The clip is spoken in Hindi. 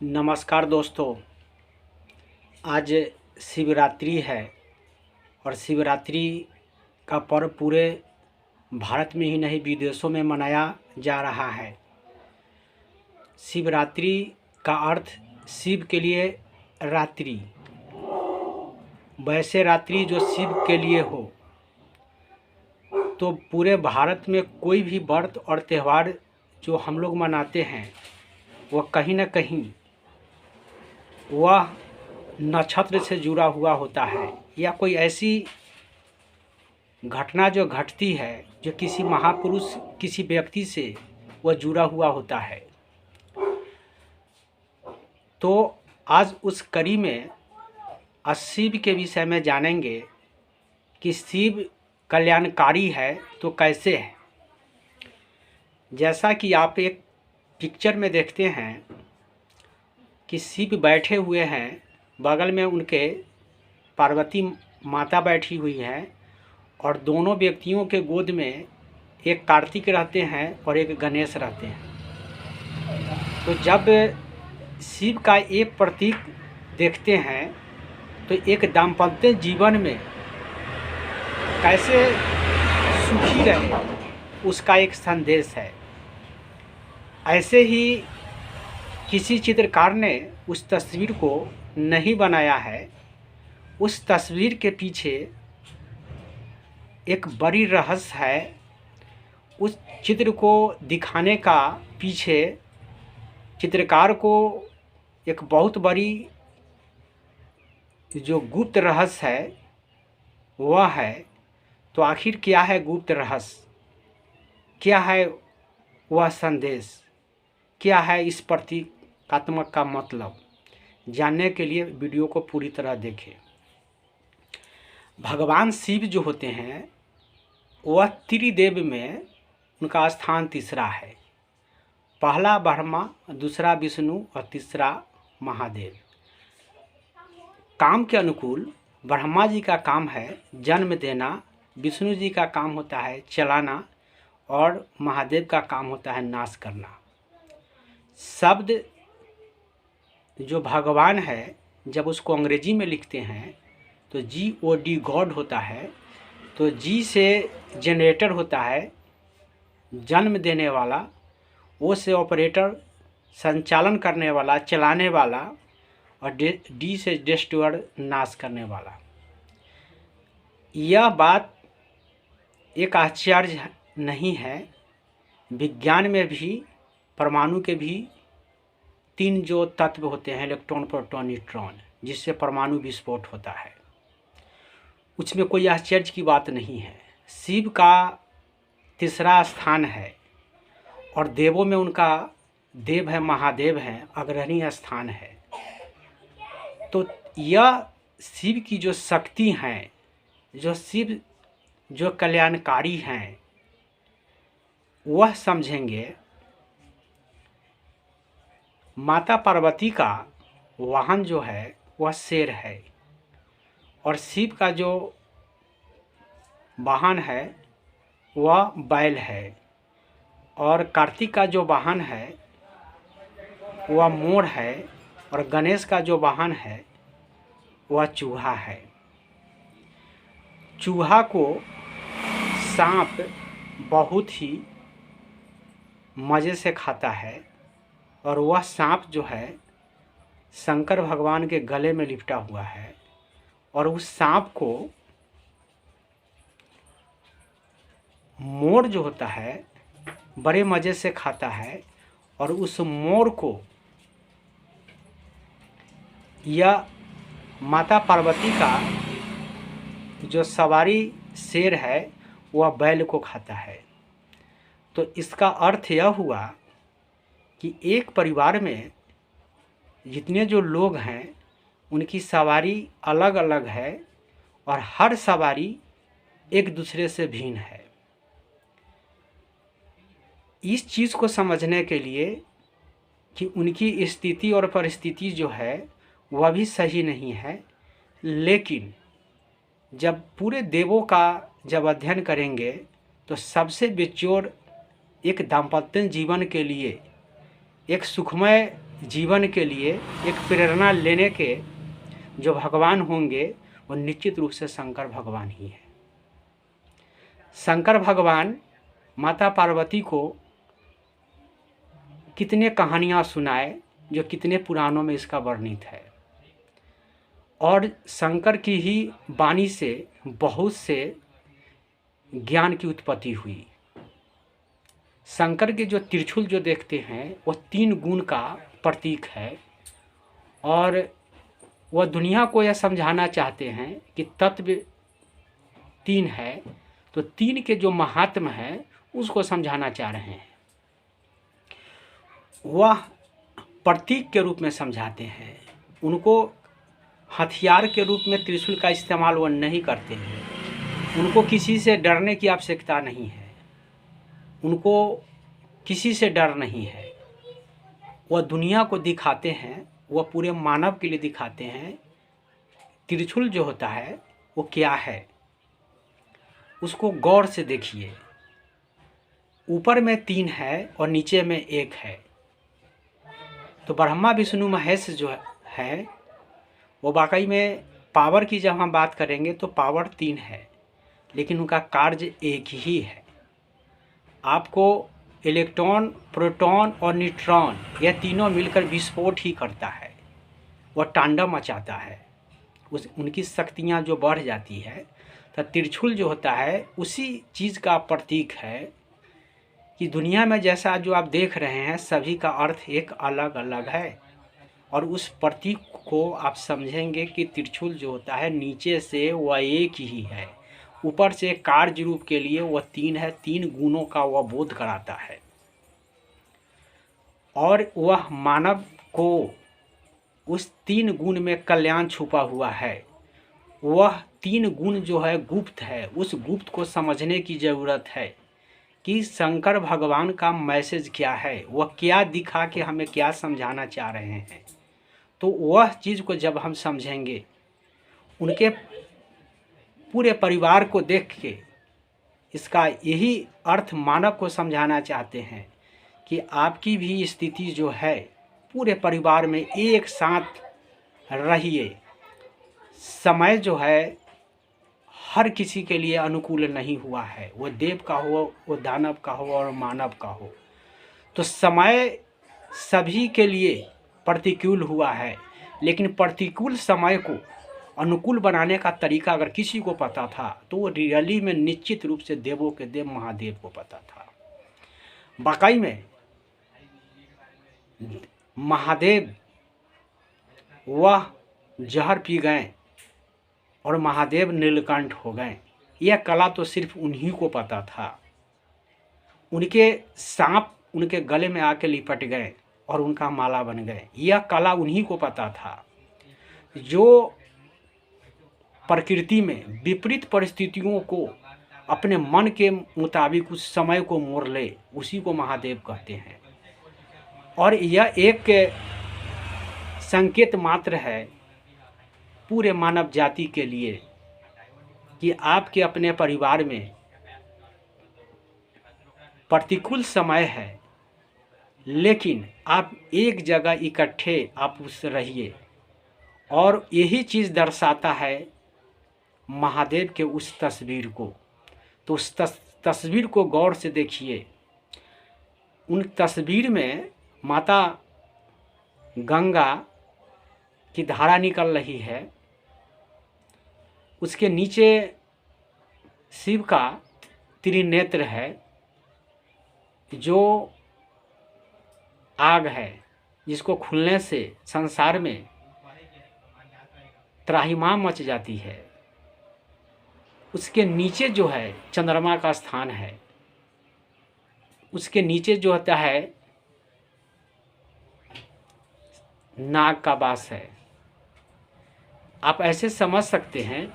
नमस्कार दोस्तों। आज शिवरात्रि है और शिवरात्रि का पर्व पूरे भारत में ही नहीं विदेशों में मनाया जा रहा है। शिवरात्रि का अर्थ शिव के लिए रात्रि, वैसे रात्रि जो शिव के लिए हो। तो पूरे भारत में कोई भी व्रत और त्यौहार जो हम लोग मनाते हैं वह कहीं न कहीं वह नक्षत्र से जुड़ा हुआ होता है या कोई ऐसी घटना जो घटती है जो किसी महापुरुष किसी व्यक्ति से वह जुड़ा हुआ होता है। तो आज उस कड़ी में शिव के विषय में जानेंगे कि शिव कल्याणकारी है तो कैसे है। जैसा कि आप एक पिक्चर में देखते हैं कि शिव बैठे हुए हैं, बगल में उनके पार्वती माता बैठी हुई है और दोनों व्यक्तियों के गोद में एक कार्तिक रहते हैं और एक गणेश रहते हैं। तो जब शिव का एक प्रतीक देखते हैं तो एक दाम्पत्य जीवन में कैसे सुखी रहे उसका एक संदेश है। ऐसे ही किसी चित्रकार ने उस तस्वीर को नहीं बनाया है। उस तस्वीर के पीछे एक बड़ी रहस्य है। उस चित्र को दिखाने का पीछे चित्रकार को एक बहुत बड़ी जो गुप्त रहस्य है वह है। तो आखिर क्या है गुप्त रहस्य, क्या है वह संदेश, क्या है इस प्रतीकात्मक का मतलब, जानने के लिए वीडियो को पूरी तरह देखें। भगवान शिव जो होते हैं वह त्रिदेव में उनका स्थान तीसरा है। पहला ब्रह्मा, दूसरा विष्णु और तीसरा महादेव। काम के अनुकूल ब्रह्मा जी का काम है जन्म देना, विष्णु जी का काम होता है चलाना और महादेव का काम होता है नाश करना। शब्द जो भगवान है जब उसको अंग्रेजी में लिखते हैं तो GOD गॉड होता है। तो जी से जनरेटर होता है जन्म देने वाला, ओ से ऑपरेटर संचालन करने वाला चलाने वाला और डी से डिस्ट्रॉयर नाश करने वाला। यह बात एक आश्चर्य नहीं है। विज्ञान में भी परमाणु के भी 3 जो तत्व होते हैं इलेक्ट्रॉन प्रोटॉन न्यूट्रॉन, जिससे परमाणु विस्फोट होता है, उसमें कोई आश्चर्य की बात नहीं है। शिव का तीसरा स्थान है और देवों में उनका देव है महादेव हैं, अग्रणी स्थान है। तो यह शिव की जो शक्ति हैं, जो शिव जो कल्याणकारी हैं, वह समझेंगे। माता पार्वती का वाहन जो है वह शेर है और शिव का जो वाहन है वह बैल है और कार्तिक का जो वाहन है वह मोर है और गणेश का जो वाहन है वह चूहा है। चूहा को सांप बहुत ही मज़े से खाता है और वह सांप जो है शंकर भगवान के गले में लिपटा हुआ है और उस सांप को मोर जो होता है बड़े मज़े से खाता है और उस मोर को यह माता पार्वती का जो सवारी शेर है वह बैल को खाता है। तो इसका अर्थ यह हुआ कि एक परिवार में जितने जो लोग हैं उनकी सवारी अलग अलग है और हर सवारी एक दूसरे से भिन्न है। इस चीज़ को समझने के लिए कि उनकी स्थिति और परिस्थिति जो है वह भी सही नहीं है, लेकिन जब पूरे देवों का जब अध्ययन करेंगे तो सबसे बेजोड़ एक दाम्पत्य जीवन के लिए एक सुखमय जीवन के लिए एक प्रेरणा लेने के जो भगवान होंगे वो निश्चित रूप से शंकर भगवान ही है। शंकर भगवान माता पार्वती को कितने कहानियाँ सुनाए जो कितने पुराणों में इसका वर्णित है, और शंकर की ही वाणी से बहुत से ज्ञान की उत्पत्ति हुई। शंकर के जो त्रिशूल जो देखते हैं वो 3 गुण का प्रतीक है, और वह दुनिया को यह समझाना चाहते हैं कि तत्व 3 है, तो 3 के जो महात्म है उसको समझाना चाह रहे हैं। वह प्रतीक के रूप में समझाते हैं, उनको हथियार के रूप में त्रिशूल का इस्तेमाल वह नहीं करते हैं। उनको किसी से डरने की आवश्यकता नहीं है, उनको किसी से डर नहीं है। वह दुनिया को दिखाते हैं, वह पूरे मानव के लिए दिखाते हैं त्रिशूल जो होता है वो क्या है। उसको गौर से देखिए, ऊपर में 3 है और नीचे में 1 है। तो ब्रह्मा विष्णु महेश जो है वो वाकई में पावर की जब हम बात करेंगे तो पावर 3 है, लेकिन उनका कार्य एक ही है। आपको इलेक्ट्रॉन, प्रोटॉन और न्यूट्रॉन यह तीनों मिलकर विस्फोट ही करता है, वह तांडव मचाता है, उनकी शक्तियाँ जो बढ़ जाती है। तो त्रिशूल जो होता है उसी चीज़ का प्रतीक है कि दुनिया में जैसा जो आप देख रहे हैं सभी का अर्थ एक अलग अलग है, और उस प्रतीक को आप समझेंगे कि त्रिशूल जो होता है नीचे से वह एक ही है, ऊपर से कार्य रूप के लिए वह 3 है। 3 गुणों का वह बोध कराता है, और वह मानव को उस 3 गुण में कल्याण छुपा हुआ है। वह 3 गुण जो है गुप्त है, उस गुप्त को समझने की ज़रूरत है कि शंकर भगवान का मैसेज क्या है, वह क्या दिखा के हमें क्या समझाना चाह रहे हैं। तो वह चीज़ को जब हम समझेंगे, उनके पूरे परिवार को देख के इसका यही अर्थ मानव को समझाना चाहते हैं कि आपकी भी स्थिति जो है पूरे परिवार में एक साथ रहिए। समय जो है हर किसी के लिए अनुकूल नहीं हुआ है, वो देव का हो, वो दानव का हो और मानव का हो। तो समय सभी के लिए प्रतिकूल हुआ है, लेकिन प्रतिकूल समय को अनुकूल बनाने का तरीका अगर किसी को पता था तो वो रियली में निश्चित रूप से देवों के देव महादेव को पता था। वाकई में महादेव वह जहर पी गए और महादेव नीलकंठ हो गए। यह कला तो सिर्फ उन्हीं को पता था। उनके सांप उनके गले में आके लिपट गए और उनका माला बन गए। यह कला उन्हीं को पता था। जो प्रकृति में विपरीत परिस्थितियों को अपने मन के मुताबिक उस समय को मोड़ ले, उसी को महादेव कहते हैं। और यह एक संकेत मात्र है पूरे मानव जाति के लिए कि आपके अपने परिवार में प्रतिकूल समय है, लेकिन आप एक जगह इकट्ठे आप उससे रहिए। और यही चीज़ दर्शाता है महादेव के उस तस्वीर को। तो उस तस्वीर को गौर से देखिए। उन तस्वीर में माता गंगा की धारा निकल रही है, उसके नीचे शिव का त्रिनेत्र है, जो आग है जिसको खुलने से संसार में त्राहिमाम मच जाती है। उसके नीचे जो है चंद्रमा का स्थान है, उसके नीचे जो होता है नाग का वास है। आप ऐसे समझ सकते हैं